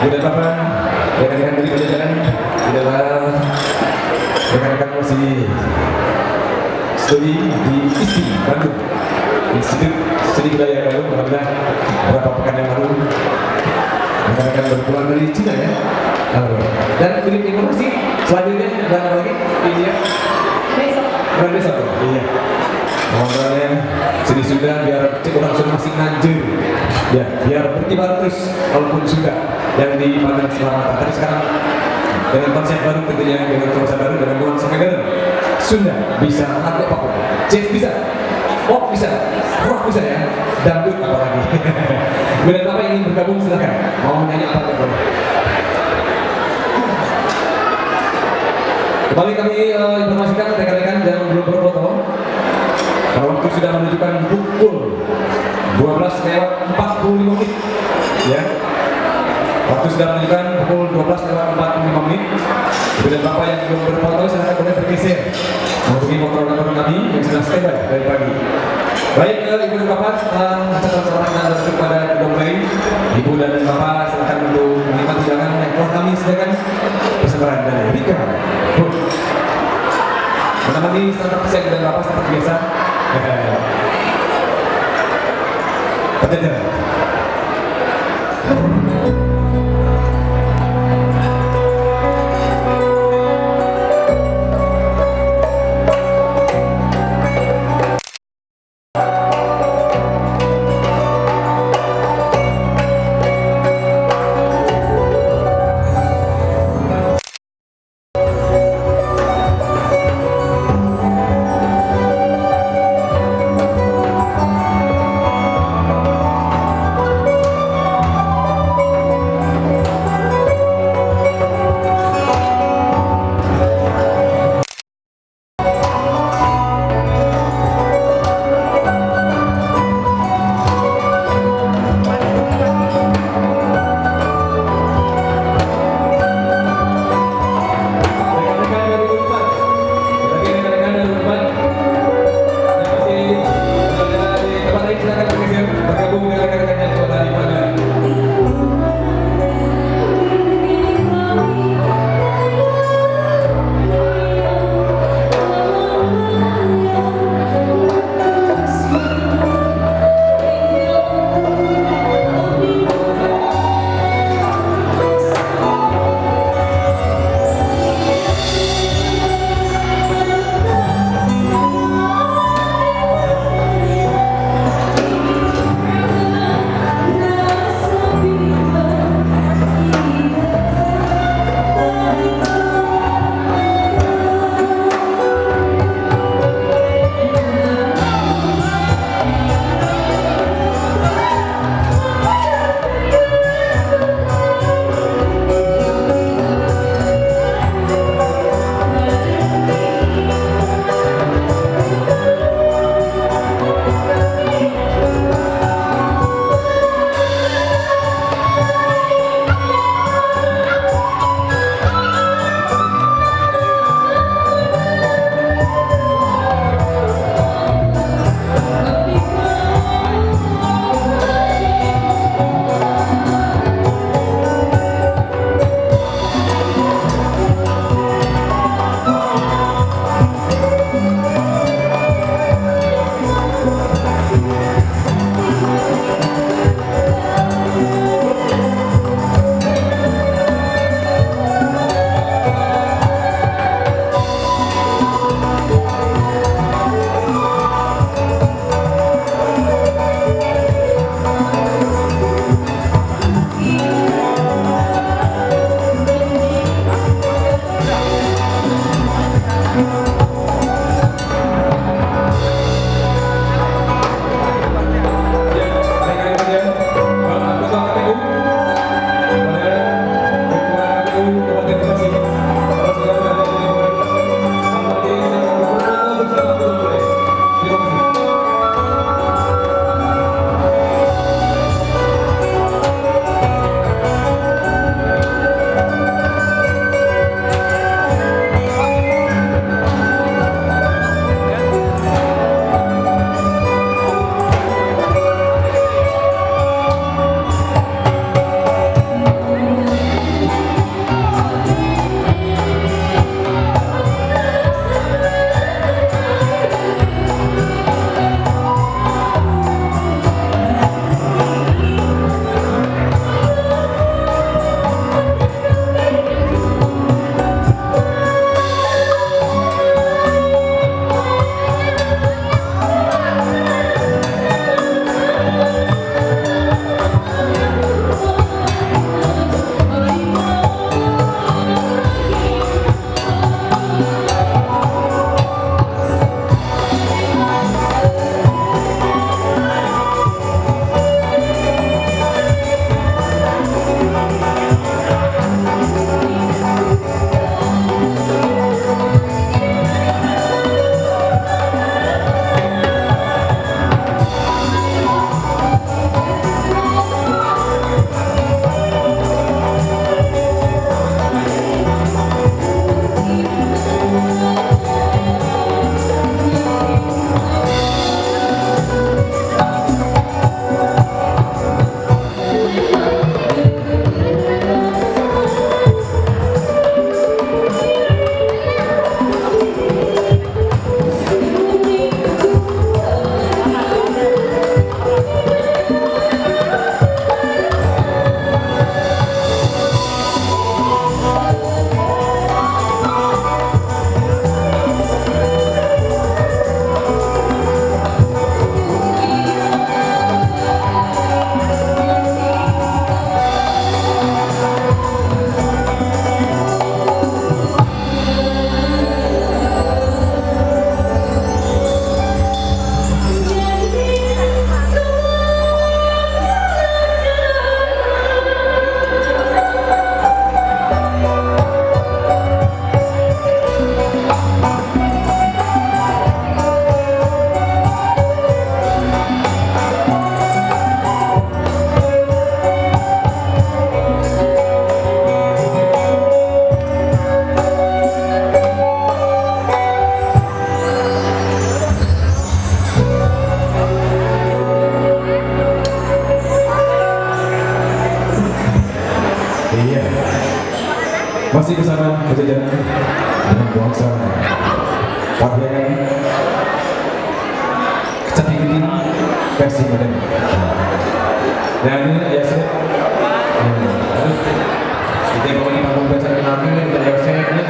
Tidak apa-apa, rekan-rekan dari Pajajaran, adalah rekan-rekan masih studi di ISTI Bandung, Institut Studi Budaya Bandung. Alhamdulillah beberapa pekan yang lalu rekan-rekan berpulang dari Cina ya. Dan kirim informasi selanjutnya dan apa lagi? Iya. Besok. Bulan besok. Iya. Ngobrolnya sini sudah biar cek orang sudah masih nganjur ya, biar berkibar terus walaupun sudah yang dipandang selamatan. Tapi sekarang dengan konsep baru tentunya, dengan konsep baru, dengan nuansa modern, Sunda bisa, lagu apapun, jazz bisa, pop bisa, rock bisa ya, dangdut apalagi. Bila Bapak ingin bergabung silahkan, mau nyanyi apa boleh. Kembali kami informasikan rekan-rekan yang belum berfoto, waktu sudah menunjukkan pukul 12:45 menit ya. Waktu sudah menunjukkan pukul 12:45 menit. Bila Bapak yang belum berfoto silahkan boleh bergeser menghubungi motor kami yang sudah standby dari pagi. Baik Ibu dan Bapak, setelah acara lanjut pada mulai, Ibu dan Bapak silakan untuk menikmati hidangan yang telah kami sediakan persembahan dari Rika. Menemani santap siang dan Bapak seperti biasa. Pajajaran. Masih bersama Pajajaran dengan bangsa Parlemen Kecantikan versi modern. Dan ini ayah saya kita yang bawa di panggung baca nabi dan ayah saya ini